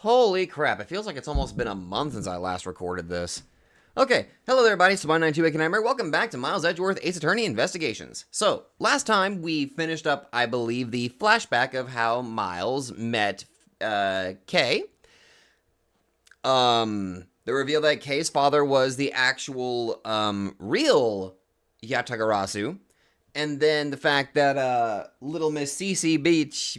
Holy crap, it feels like it's almost been a month since I last recorded this. Okay, hello there everybody, Sublime92 welcome back to Miles Edgeworth Ace Attorney Investigations. So, last time we finished up, I believe, the flashback of how Miles met, Kay. The reveal that Kay's father was the actual, real Yatagarasu. And then the fact that, little Miss CC Beach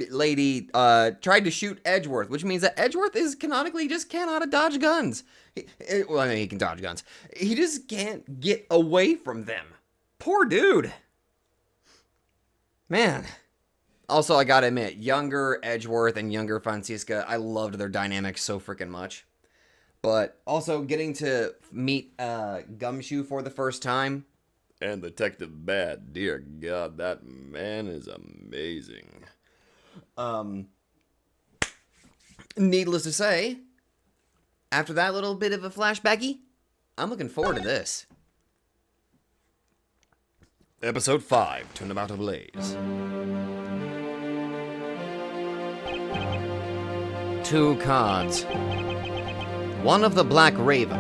lady, tried to shoot Edgeworth, which means that Edgeworth is canonically just cannot dodge guns. Well, I mean, he can dodge guns. He just can't get away from them. Poor dude. Man. Also, I gotta admit, younger Edgeworth and younger Francisca, I loved their dynamics so freaking much. But also getting to meet, Gumshoe for the first time. And Detective Bad, dear God, that man is amazing. Needless to say, after that little bit of a flashbacky, I'm looking forward to this. Episode 5, Turnabout Ablaze. 2 cards. One of the Black Raven,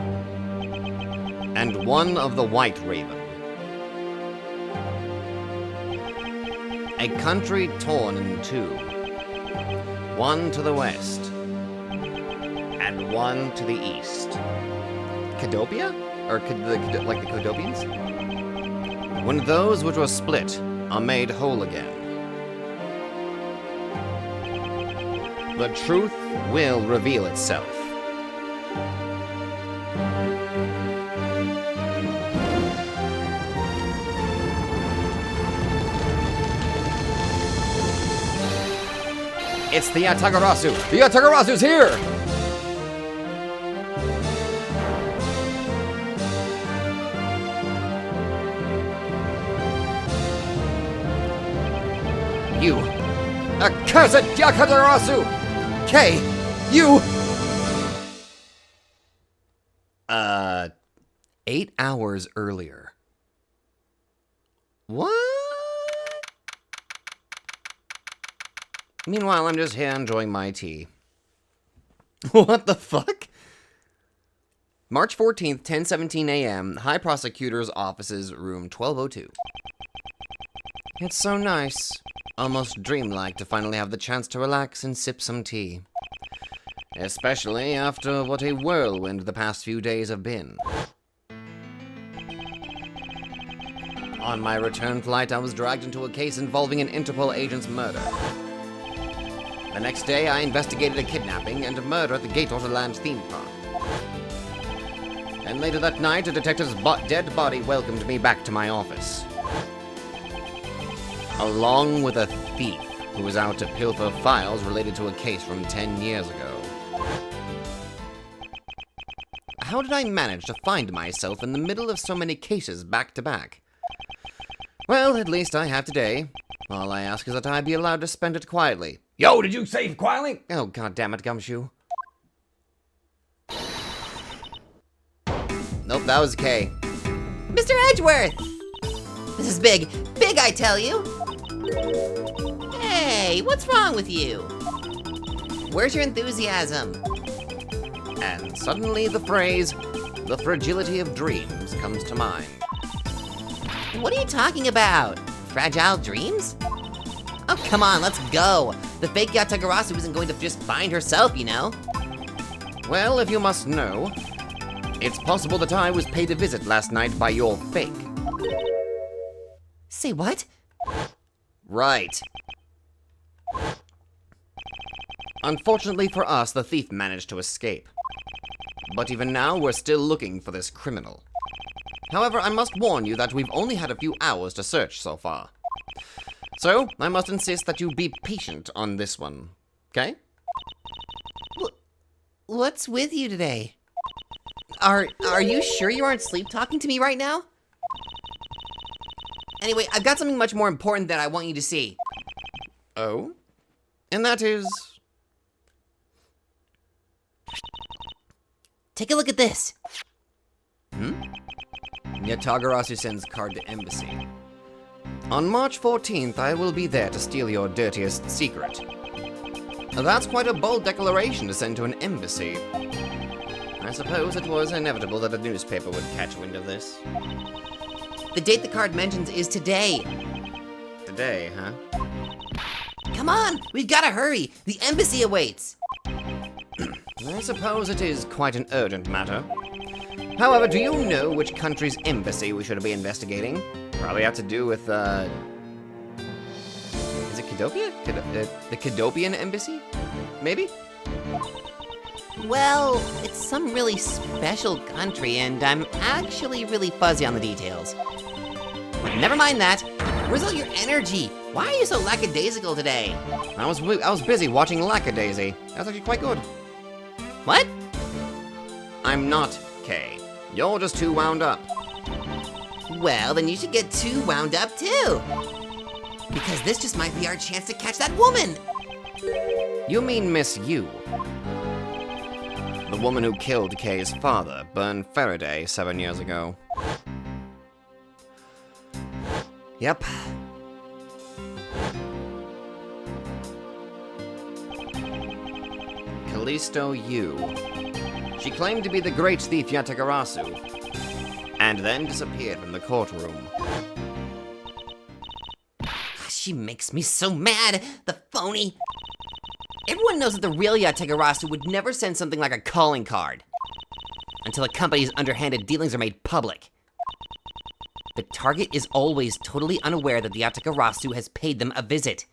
and one of the White Raven. A country torn in two. One to the west, and one to the east. Cadopia? Or like the Cadopians? When those which were split are made whole again, the truth will reveal itself. It's the Yatagarasu! The Yatagarasu's here! You accursed Yatagarasu! Kay, you... 8 hours earlier. What? Meanwhile, I'm just here enjoying my tea. What the fuck? March 14th, 10:17 a.m., High Prosecutor's Offices, room 1202. It's so nice, almost dreamlike to finally have the chance to relax and sip some tea. Especially after what a whirlwind the past few days have been. On my return flight, I was dragged into a case involving an Interpol agent's murder. The next day, I investigated a kidnapping and a murder at the Gatorland theme park. And later that night, a detective's dead body welcomed me back to my office. Along with a thief who was out to pilfer files related to a case from 10 years ago. How did I manage to find myself in the middle of so many cases back to back? Well, at least I have today. All I ask is that I be allowed to spend it quietly. Yo, did you say quietly? Oh, god damn it, Gumshoe. Nope, that was Kay. Mr. Edgeworth! This is big. Big, I tell you! Hey, what's wrong with you? Where's your enthusiasm? And suddenly the phrase, the fragility of dreams, comes to mind. What are you talking about? Fragile dreams? Oh, come on, let's go. The fake Yatagarasu isn't going to just find herself, you know? Well, if you must know, it's possible that I was paid a visit last night by your fake. Say what? Right. Unfortunately for us, the thief managed to escape. But even now, we're still looking for this criminal. However, I must warn you that we've only had a few hours to search so far. So, I must insist that you be patient on this one, okay? What's with you today? Are you sure you aren't sleep talking to me right now? Anyway, I've got something much more important that I want you to see. Oh? And that is... Take a look at this. Yatagarasu sends card to embassy. On March 14th, I will be there to steal your dirtiest secret. That's quite a bold declaration to send to an embassy. I suppose it was inevitable that a newspaper would catch wind of this. The date the card mentions is today. Today, huh? Come on, we've gotta hurry. The embassy awaits. I suppose it is quite an urgent matter. However, do you know which country's embassy we should be investigating? Probably have to do with, is it Kidopia? The Kidopian embassy? Maybe? Well, it's some really special country, and I'm actually really fuzzy on the details. Never mind that. Where's all your energy? Why are you so lackadaisical today? I was busy watching Lackadaisy. That's actually quite good. What? I'm not, Kay. You're just too wound up. Well, then you should get too wound up too. Because this just might be our chance to catch that woman. You mean Miss Yu? The woman who killed Kay's father, Bern Faraday, 7 years ago. Yep. Callisto Yu. She claimed to be the great thief Yatagarasu, and then disappeared from the courtroom. She makes me so mad, the phony. Everyone knows that the real Yatagarasu would never send something like a calling card until a company's underhanded dealings are made public. The target is always totally unaware that the Yatagarasu has paid them a visit.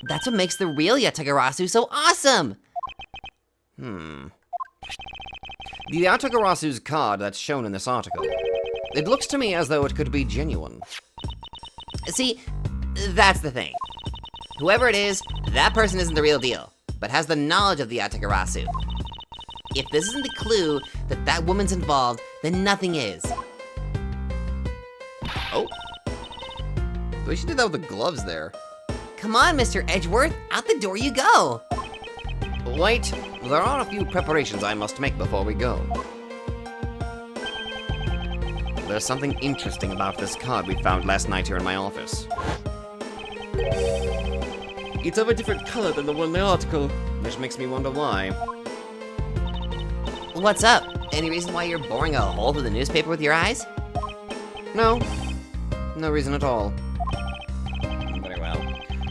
That's what makes the real Yatagarasu so awesome! The Yatagarasu's card that's shown in this article. It looks to me as though it could be genuine. See, that's the thing. Whoever it is, that person isn't the real deal, but has the knowledge of the Yatagarasu. If this isn't the clue that that woman's involved, then nothing is. Oh. We should do that with the gloves there. Come on, Mr. Edgeworth, out the door you go. Wait, there are a few preparations I must make before we go. There's something interesting about this card we found last night here in my office. It's of a different color than the one in the article, which makes me wonder why. What's up? Any reason why you're boring a hole through the newspaper with your eyes? No. No reason at all. Very well.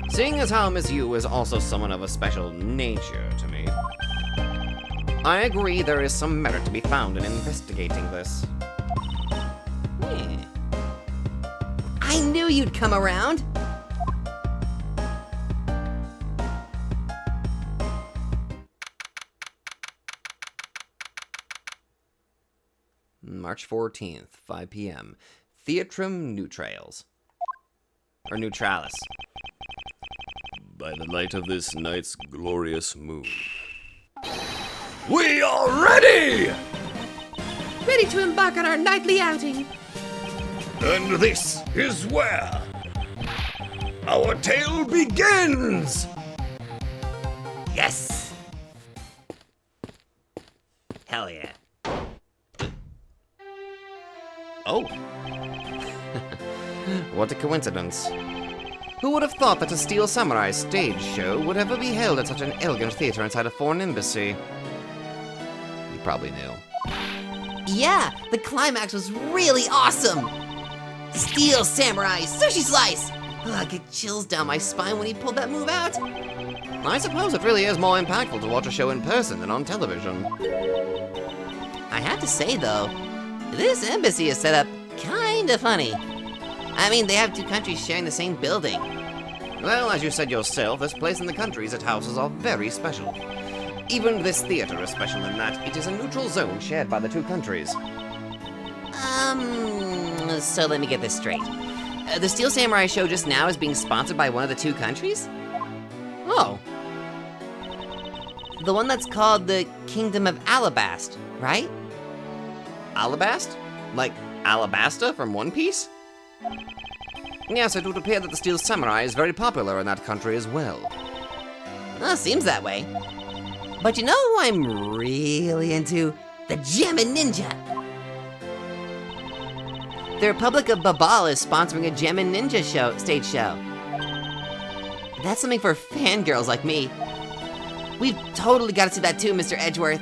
Seeing as how Miss Yu is also someone of a special nature to me, I agree there is some merit to be found in investigating this. I knew you'd come around. March 14th, 5 p.m. Theatrum Neutrales. Or Neutralis. By the light of this night's glorious moon. We are ready! Ready to embark on our nightly outing. And this is where our tale begins! Yes! Hell yeah. Oh. What a coincidence. Who would have thought that a Steel Samurai stage show would ever be held at such an elegant theater inside a foreign embassy? You probably knew. Yeah, the climax was really awesome! Steel Samurai Sushi Slice! Ugh, I get chills down my spine when he pulled that move out. I suppose it really is more impactful to watch a show in person than on television. I have to say though, this embassy is set up kinda funny. I mean, they have two countries sharing the same building. Well, as you said yourself, this place and the countries it houses are very special. Even this theater is special in that it is a neutral zone shared by the two countries. So let me get this straight. The Steel Samurai show just now is being sponsored by one of the two countries? Oh. The one that's called the Kingdom of Alabast, right? Alabast? Like Alabasta from One Piece? Yes, it would appear that the Steel Samurai is very popular in that country as well. Well, seems that way. But you know who I'm really into? The Gemin Ninja! The Republic of Babal is sponsoring a Gemin Ninja stage show. That's something for fangirls like me. We've totally got to see that too, Mr. Edgeworth.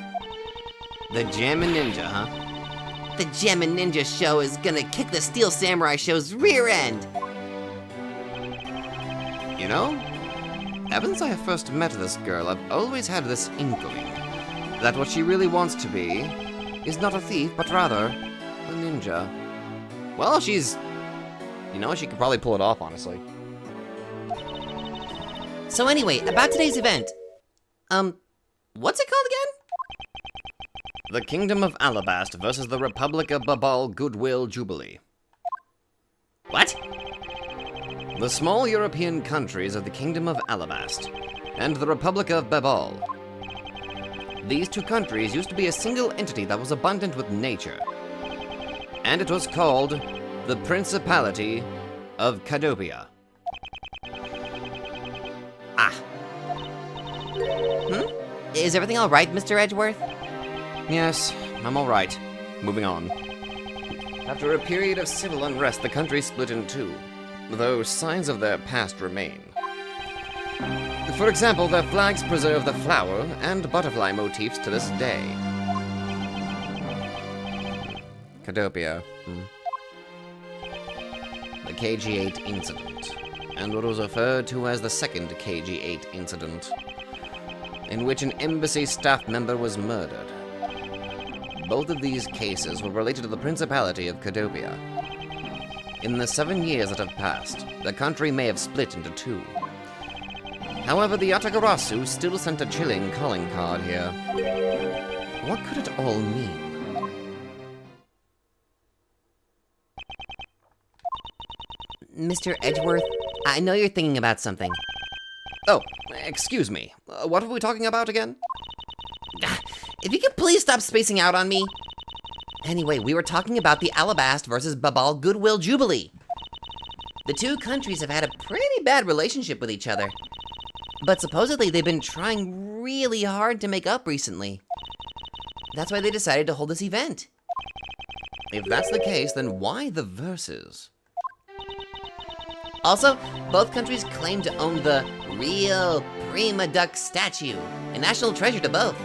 The Jammin' Ninja, huh? The Jammin' Ninja show is gonna kick the Steel Samurai show's rear end. You know, ever since I first met this girl, I've always had this inkling that what she really wants to be is not a thief, but rather a ninja. Well, she's... You know, she could probably pull it off, honestly. So anyway, about today's event. What's it called again? The Kingdom of Alabast versus the Republic of Babal Goodwill Jubilee. What? The small European countries of the Kingdom of Alabast and the Republic of Babal. These two countries used to be a single entity that was abundant with nature. And it was called the Principality of Cadopia. Is everything alright, Mr. Edgeworth? Yes, I'm all right. Moving on. After a period of civil unrest, the country split in two, though signs of their past remain. For example, their flags preserve the flower and butterfly motifs to this day. Cadopia. The KG-8 incident, and what was referred to as the second KG-8 incident, in which an embassy staff member was murdered. Both of these cases were related to the Principality of Cadopia. In the 7 years that have passed, the country may have split into two. However, the Yatagarasu still sent a chilling calling card here. What could it all mean? Mr. Edgeworth, I know you're thinking about something. Oh, excuse me. What were we talking about again? If you could please stop spacing out on me. Anyway, we were talking about the Alabast versus Babal Goodwill Jubilee. The two countries have had a pretty bad relationship with each other. But supposedly they've been trying really hard to make up recently. That's why they decided to hold this event. If that's the case, then why the verses? Also, both countries claim to own the real Prima Duck statue, a national treasure to both.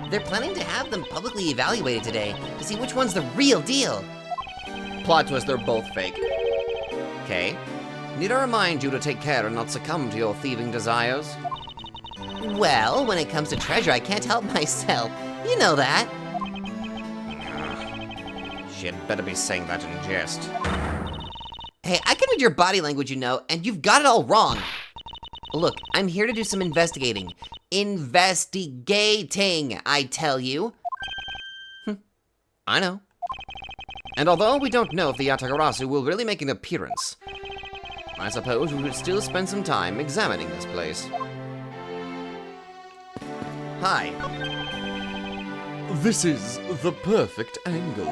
They're planning to have them publicly evaluated today to see which one's the real deal. Plot twist, they're both fake. Okay. Need I remind you to take care and not succumb to your thieving desires? Well, when it comes to treasure, I can't help myself. You know that. She'd better be saying that in jest. Hey, I can read your body language, you know, and you've got it all wrong. Look, I'm here to do some investigating. Investigating, I tell you. I know. And although we don't know if the Yatagarasu will really make an appearance, I suppose we should still spend some time examining this place. Hi. This is the perfect angle.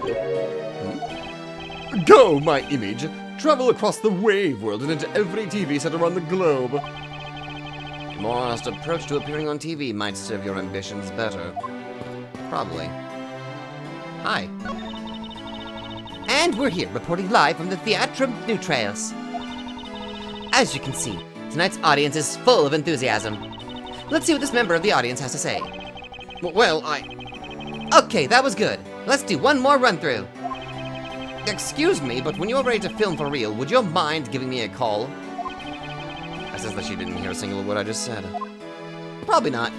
Go, my image! Travel across the wave world and into every TV set around the globe. A more honest approach to appearing on TV might serve your ambitions better. Probably. Hi. And we're here, reporting live from the Theatrum Neutralis. As you can see, tonight's audience is full of enthusiasm. Let's see what this member of the audience has to say. Well, Okay, that was good. Let's do one more run-through. Excuse me, but when you're ready to film for real, would you mind giving me a call? I says that she didn't hear a single word I just said. Probably not.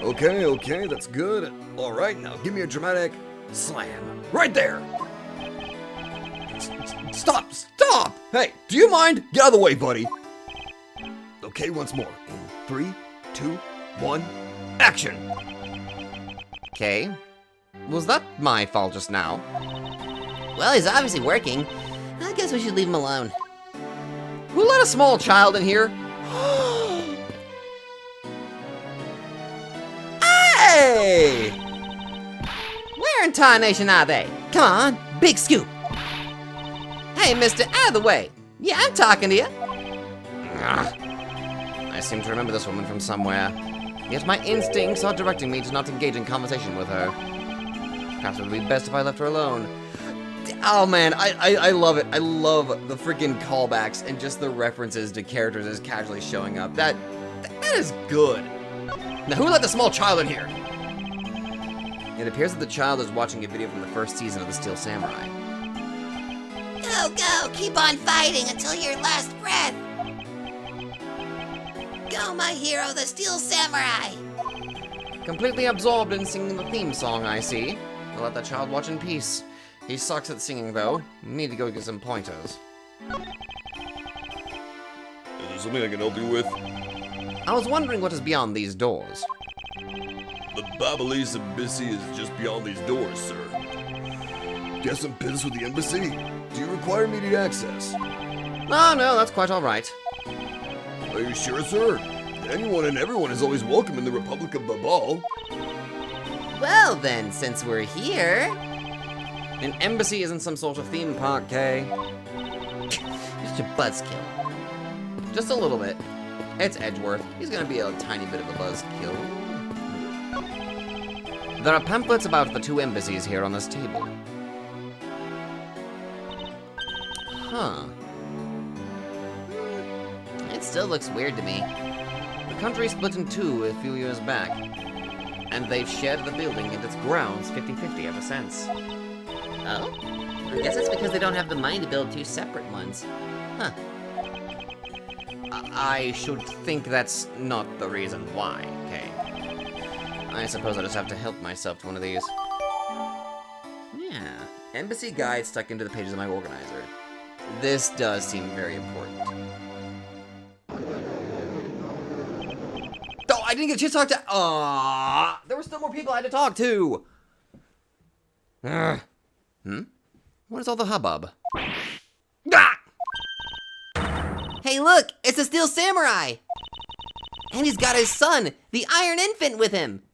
Okay, that's good. All right, now give me a dramatic slam. Right there! Stop! Hey, do you mind? Get out of the way, buddy. Okay, once more. In 3, 2, 1, action! Okay. Was that my fault just now? Well, he's obviously working. I guess we should leave him alone. Who let a small child in here? Hey! Where in tarnation are they? Come on, big scoop. Hey, mister, out of the way. Yeah, I'm talking to you. I seem to remember this woman from somewhere. Yet my instincts are directing me to not engage in conversation with her. Perhaps it would be best if I left her alone. Oh man, I love it. I love the freaking callbacks and just the references to characters as casually showing up. That is good. Now, who let the small child in here? It appears that the child is watching a video from the first season of The Steel Samurai. Go, go, keep on fighting until your last breath. Go, my hero, the Steel Samurai. Completely absorbed in singing the theme song, I see. I'll let that child watch in peace. He sucks at singing, though. Need to go get some pointers. Is there something I can help you with? I was wondering what is beyond these doors. The Babyliss Embassy is just beyond these doors, sir. Got some business with the embassy? Do you require immediate access? Oh, no, that's quite all right. Are you sure, sir? Anyone and everyone is always welcome in the Republic of Babal. Well then, since we're here... An embassy isn't some sort of theme park, Kay. Just a buzzkill. Just a little bit. It's Edgeworth. He's gonna be a tiny bit of a buzzkill. There are pamphlets about the two embassies here on this table. Huh. It still looks weird to me. The country split in two a few years back, and they've shared the building and its grounds 50-50 ever since. Oh? I guess it's because they don't have the money to build two separate ones. Huh. I should think that's not the reason why, Kay. I suppose I just have to help myself to one of these. Yeah. Embassy guide stuck into the pages of my organizer. This does seem very important. Oh, I didn't get a chance to talk to... Aww! There were still more people I had to talk to! What is all the hubbub? Ah! Hey look, it's the Steel Samurai! And he's got his son, the Iron Infant, with him!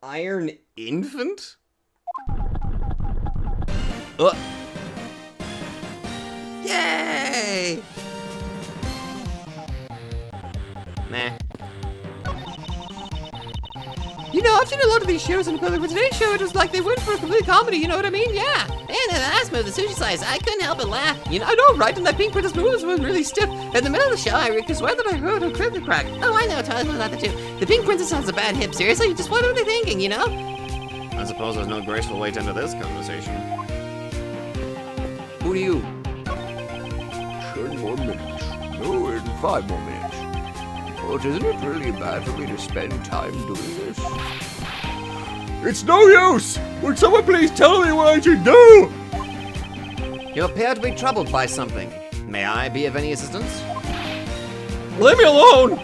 Iron Infant? Yay! Nah. You know, I've seen a lot of these shows, and but today's show, it was like they went for a complete comedy, you know what I mean? Yeah. And the last move, the sushi slice, I couldn't help but laugh. You know, I know, right? And that Pink Princess move was really stiff. In the middle of the show, I could swear that I heard a cricket crack. Oh, I know, Charlie was like that too. The Pink Princess has a bad hip, seriously? Just what are they thinking, you know? I suppose there's no graceful way to end this conversation. Who do you? 10 more minutes. No, in 5 more minutes. But isn't it really bad for me to spend time doing this? It's no use! Would someone please tell me what I should do? You appear to be troubled by something. May I be of any assistance? Leave me alone!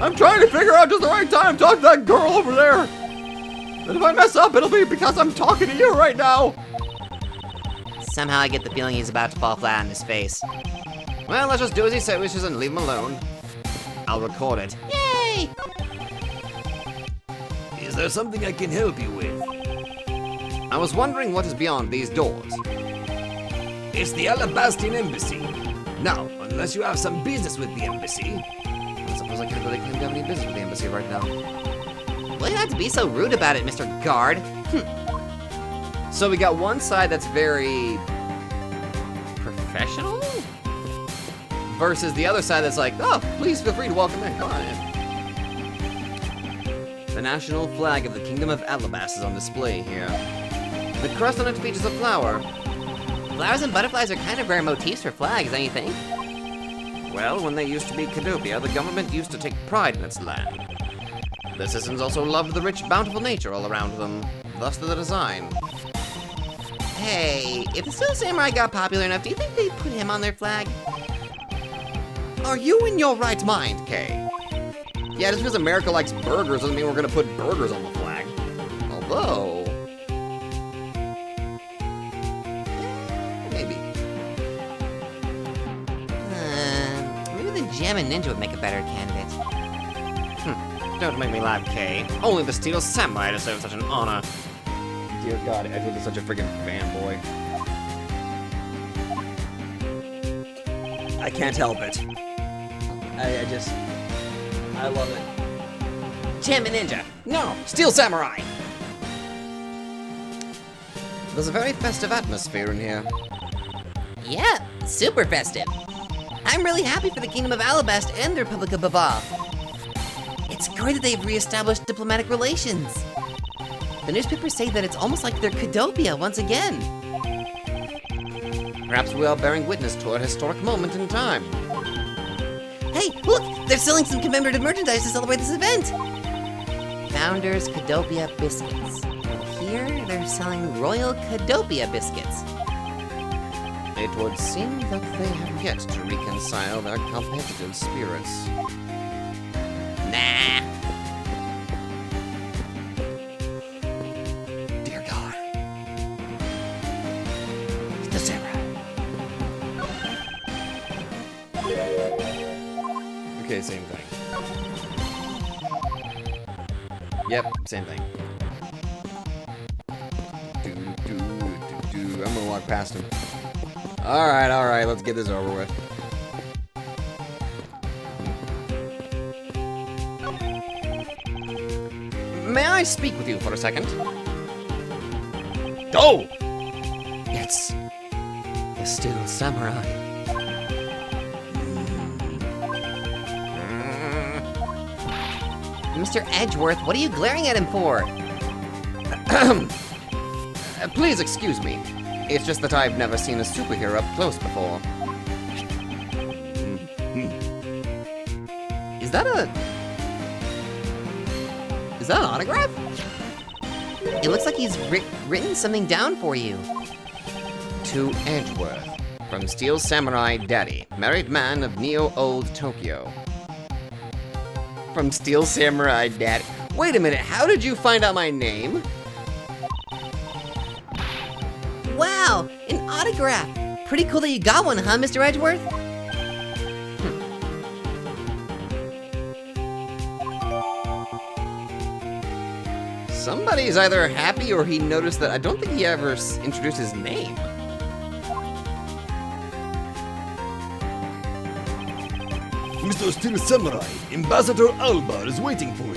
I'm trying to figure out just the right time to talk to that girl over there. And if I mess up, it'll be because I'm talking to you right now. Somehow I get the feeling he's about to fall flat on his face. Well, let's just do as he says, wishes, and leave him alone. I'll record it. Yay! Is there something I can help you with? I was wondering what is beyond these doors. It's the Alabastian Embassy. Now, unless you have some business with the embassy. I suppose I can't really claim to have any business with the embassy right now. Well, you have to be so rude about it, Mr. Guard. So we got one side that's very professional versus the other side that's like, oh, please feel free to welcome in. Come on in. The national flag of the Kingdom of Alabas is on display here. The crest on it features a flower. Flowers and butterflies are kind of rare motifs for flags, don't you think? Well, when they used to be Kadopia, the government used to take pride in its land. The citizens also loved the rich, bountiful nature all around them, thus the design. Hey, if the Steel Samurai got popular enough, do you think they'd put him on their flag? Are you in your right mind, Kay? Yeah, just because America likes burgers doesn't mean we're gonna put burgers on the flag. Although... maybe. Maybe the Gem and Ninja would make a better candidate. Don't make me laugh, Kay. Only the Steel Samurai deserves such an honor. Dear God, Edgeworth is such a freaking fanboy. I can't help it. I love it. Gem and Ninja! No, Steel Samurai! There's a very festive atmosphere in here. Yeah, super festive. I'm really happy for the Kingdom of Alabast and the Republic of Baba. It's great that they've reestablished diplomatic relations. The newspapers say that it's almost like they're Kidopia once again. Perhaps we are bearing witness to a historic moment in time. Hey, look! They're selling some commemorative merchandise to celebrate this event! Founders Kidopia Biscuits. And here, they're selling Royal Kidopia Biscuits. It would seem that they have yet to reconcile their competitive spirits. Nah. Dear God. The samurai. Okay, same thing. Yep, same thing. I'm gonna walk past him. Alright, let's get this over with. May I speak with you for a second? Oh! It's the Steel Samurai. Mr. Edgeworth, what are you glaring at him for? Please excuse me. It's just that I've never seen a superhero up close before. Is that an autograph? It looks like he's written something down for you. To Edgeworth, from Steel Samurai Daddy, married man of Neo-Old Tokyo. From Steel Samurai Daddy. Wait a minute, how did you find out my name? Wow, an autograph. Pretty cool that you got one, huh, Mr. Edgeworth? Somebody's either happy or he noticed that I don't think he ever introduced his name. Mr. Steel Samurai, Ambassador Alba is waiting for you.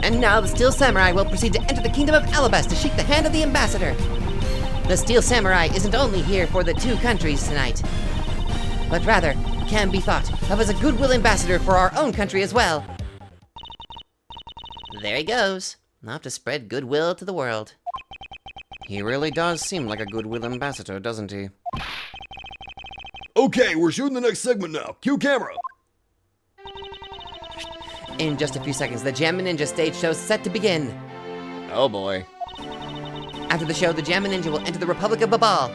And now the Steel Samurai will proceed to enter the Kingdom of Alabast to shake the hand of the ambassador. The Steel Samurai isn't only here for the two countries tonight, but rather can be thought of as a goodwill ambassador for our own country as well. There he goes. Now to spread goodwill to the world. He really does seem like a goodwill ambassador, doesn't he? Okay, we're shooting the next segment now. Cue camera. In just a few seconds, the Jammin' Ninja stage show is set to begin. Oh boy. After the show, the Jammin' Ninja will enter the Republic of Babal.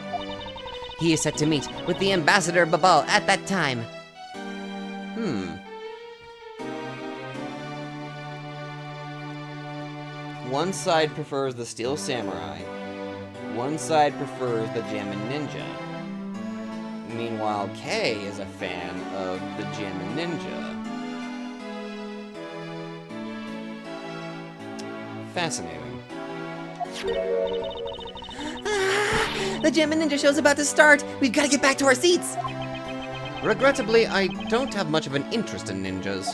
He is set to meet with the Ambassador of Babal at that time. One side prefers the Steel Samurai. One side prefers the Jammin' Ninja. Meanwhile, Kay is a fan of the Jammin' Ninja. Fascinating. The Jammin' Ninja show's about to start. We've got to get back to our seats. Regrettably, I don't have much of an interest in ninjas.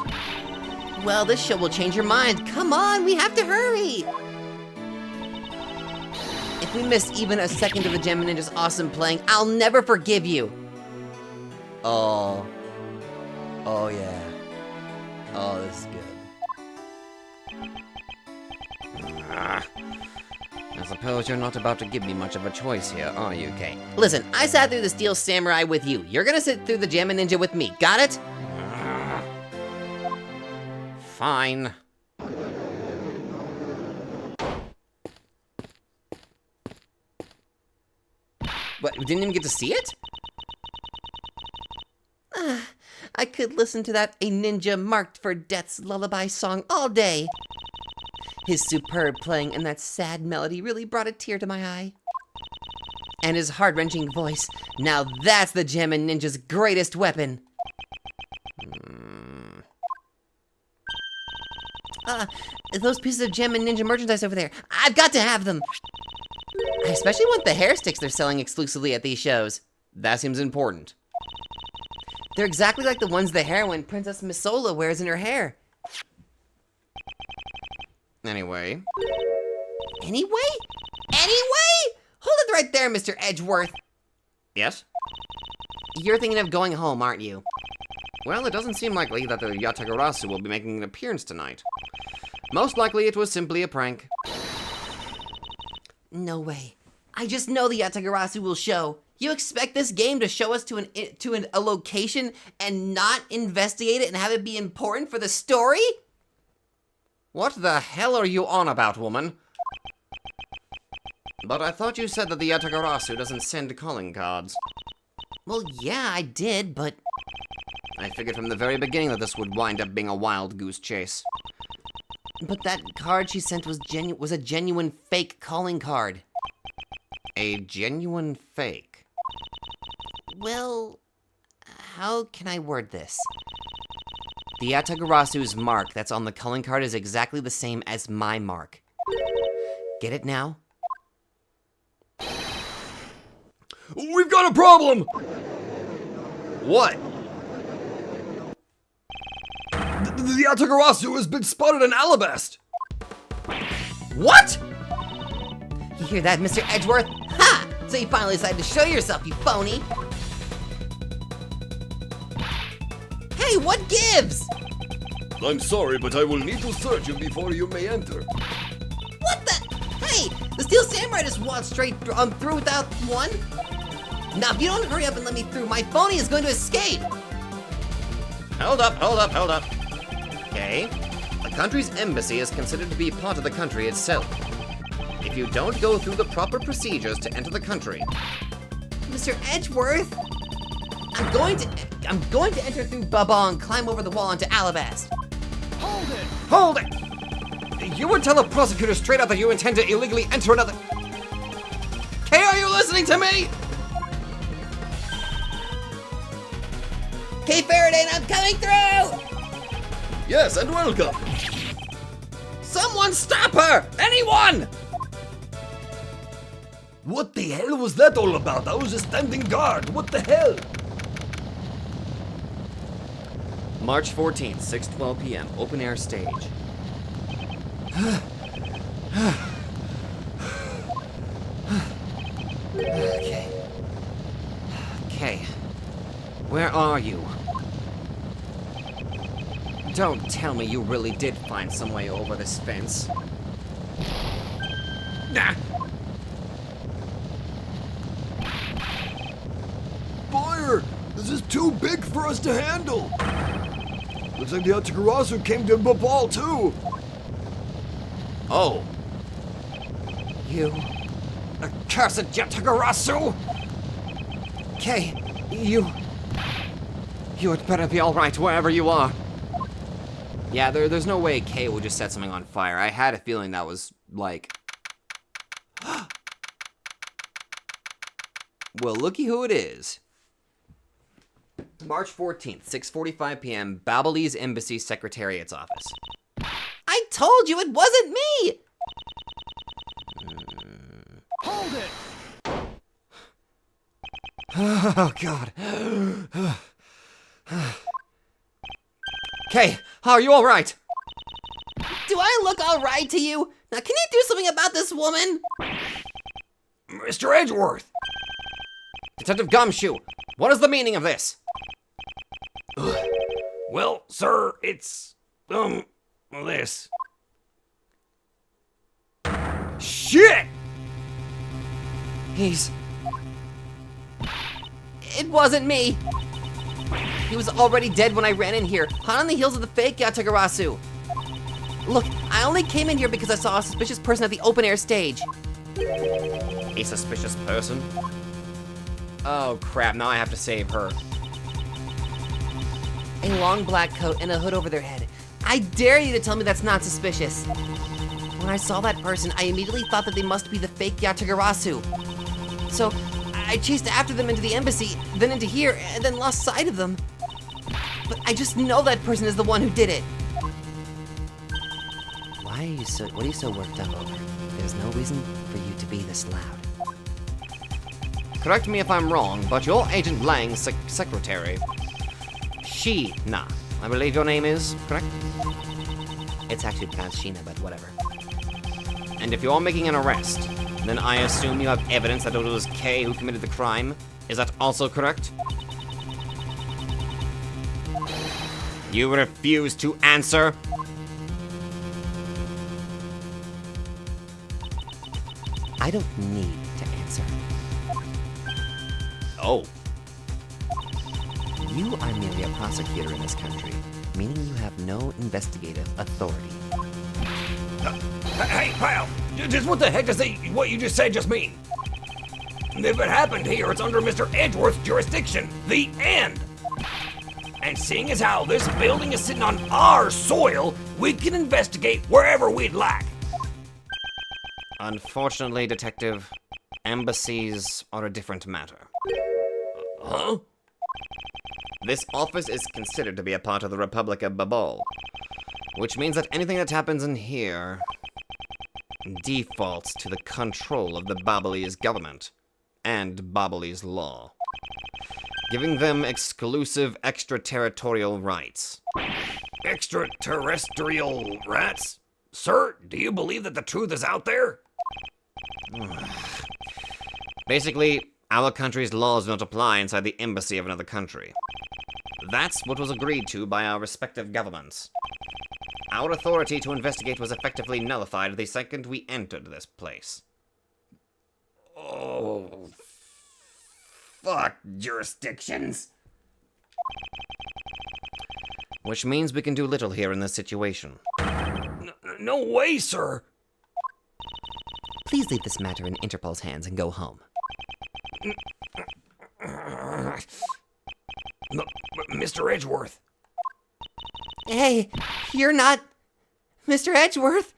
Well, this show will change your mind. Come on, we have to hurry. If we miss even a second of the Jammin' Ninja's awesome playing, I'll never forgive you. Oh yeah. Oh, this is good. I suppose you're not about to give me much of a choice here, are you, Kay? Listen, I sat through the Steel Samurai with you. You're gonna sit through the Jammin' Ninja with me. Got it? Fine. What, we didn't even get to see it? I could listen to that A Ninja Marked for Death's lullaby song all day. His superb playing and that sad melody really brought a tear to my eye. And his heart-wrenching voice, now that's the Jammin' Ninja's greatest weapon. Those pieces of Jammin' Ninja merchandise over there, I've got to have them. I especially want the hair sticks they're selling exclusively at these shows. That seems important. They're exactly like the ones the heroine Princess Misola wears in her hair. Anyway. Anyway? Hold it right there, Mr. Edgeworth. Yes? You're thinking of going home, aren't you? Well, it doesn't seem likely that the Yatagarasu will be making an appearance tonight. Most likely it was simply a prank. No way. I just know the Yatagarasu will show. You expect this game to show us to a location and not investigate it and have it be important for the story? What the hell are you on about, woman? But I thought you said that the Yatagarasu doesn't send calling cards. Well, yeah, I did, but... I figured from the very beginning that this would wind up being a wild goose chase. But that card she sent was a genuine fake calling card. A genuine fake? Well, how can I word this? The Yatagarasu's mark that's on the calling card is exactly the same as my mark. Get it now? We've got a problem! What? The Yatagarasu has been spotted in Alabast! What? You hear that, Mr. Edgeworth? Ha! So you finally decided to show yourself, you phony! Hey, what gives? I'm sorry, but I will need to search you before you may enter. What the? Hey, the Steel Samurai just walked straight through without one? Now, if you don't hurry up and let me through, my phony is going to escape! Hold up. Okay. A country's embassy is considered to be part of the country itself. If you don't go through the proper procedures to enter the country... Mr. Edgeworth, I'm going to enter through Baba and climb over the wall onto Alabast. Hold it! You would tell a prosecutor straight out that you intend to illegally enter another... Kay, are you listening to me? Hey, Faraday, I'm coming through! Yes, and welcome! Someone stop her! Anyone! What the hell was that all about? I was just standing guard. What the hell? March 14th, 6:12 p.m. Open air stage. Okay. Where are you? Don't tell me you really did find some way over this fence. Fire! This is too big for us to handle! Looks like the Yatagarasu came to Babal too! Oh. You accursed Yatagarasu! Kay, you had better be alright wherever you are. Yeah, there's no way Kay would just set something on fire. I had a feeling that was, like... Well, looky who it is. March 14th, 6:45 p.m., Babylese Embassy Secretariat's office. I told you it wasn't me! Hold it! Oh, God. Kay, are you alright? Do I look alright to you? Now, can you do something about this woman? Mr. Edgeworth! Detective Gumshoe, what is the meaning of this? Well, sir, it's, this. Shit! It wasn't me. He was already dead when I ran in here, hot on the heels of the fake Yatagarasu. Look, I only came in here because I saw a suspicious person at the open-air stage. A suspicious person? Oh, crap, now I have to save her. A long black coat and a hood over their head. I dare you to tell me that's not suspicious. When I saw that person, I immediately thought that they must be the fake Yatagarasu. So, I chased after them into the embassy, then into here, and then lost sight of them. But I just know that person is the one who did it. What are you so worked up over? There's no reason for you to be this loud. Correct me if I'm wrong, but your Agent Lang's secretary... I believe your name is, correct? It's actually pronounced Sheena, but whatever. And if you're making an arrest, then I assume you have evidence that it was Kay who committed the crime. Is that also correct? You refuse to answer? I don't need to answer. Oh. You are merely a prosecutor in this country, meaning you have no investigative authority. Hey, pal, just what the heck does what you just said just mean? If it happened here, it's under Mr. Edgeworth's jurisdiction. The end. And seeing as how this building is sitting on our soil, we can investigate wherever we'd like. Unfortunately, Detective, embassies are a different matter. Huh? This office is considered to be a part of the Republic of Babol, which means that anything that happens in here defaults to the control of the Babalese government and Babalese law, giving them exclusive extraterritorial rights. Extraterrestrial rats? Sir, do you believe that the truth is out there? Basically, our country's laws don't apply inside the embassy of another country. That's what was agreed to by our respective governments. Our authority to investigate was effectively nullified the second we entered this place. Oh, fuck jurisdictions. Which means we can do little here in this situation. No way, sir. Please leave this matter in Interpol's hands and go home. Mr. Edgeworth. Hey, you're not Mr. Edgeworth?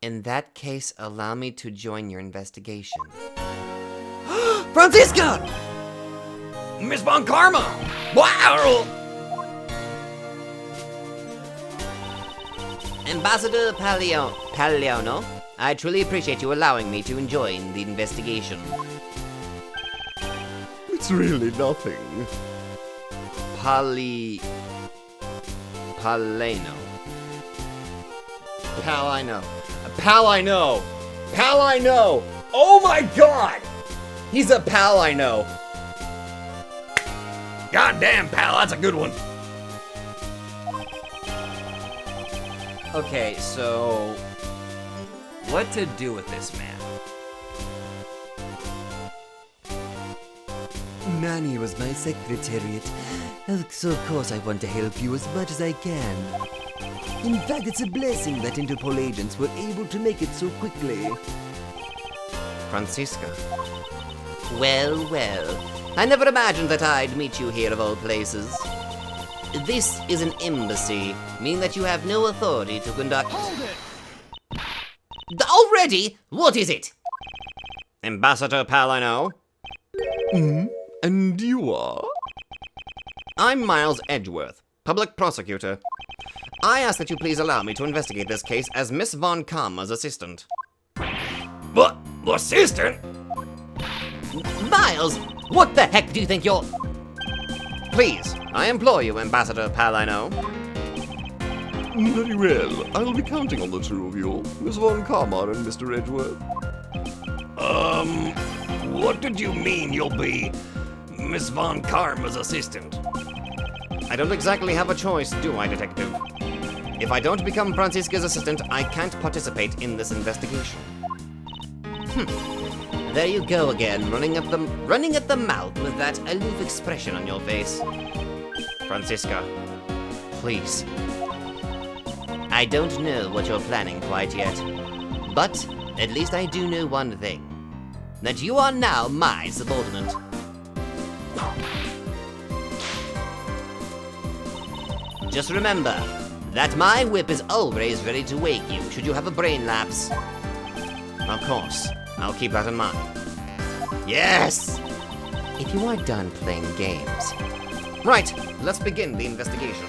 In that case, allow me to join your investigation. Franziska! Miss Von Karma! Wow! Ambassador Pagliano, I truly appreciate you allowing me to join the investigation. It's really nothing. Paleno. Pal I know. Pal I know! Pal I know! Oh my god! He's a pal I know. Goddamn, pal, that's a good one. Okay, so what to do with this man? Manny was my secretariat, so of course I want to help you as much as I can. In fact, it's a blessing that Interpol agents were able to make it so quickly. Franziska. Well, well, I never imagined that I'd meet you here of all places. This is an embassy, meaning that you have no authority to conduct... Hold it! Already? What is it? Ambassador Palino. And you are? I'm Miles Edgeworth, public prosecutor. I ask that you please allow me to investigate this case as Miss Von Karma's assistant. But, assistant? Miles, what the heck do you think you're... Please, I implore you, Ambassador Palino. Very well. I'll be counting on the two of you, Miss Von Karma and Mr. Edgeworth. What did you mean you'll be Miss Von Karma's assistant? I don't exactly have a choice, do I, Detective? If I don't become Franziska's assistant, I can't participate in this investigation. There you go again, running at the mouth with that aloof expression on your face. Franziska, please. I don't know what you're planning quite yet, but at least I do know one thing. That you are now my subordinate. Just remember that my whip is always ready to wake you should you have a brain lapse. Of course, I'll keep that in mind. Yes! If you are done playing games. Right, let's begin the investigation.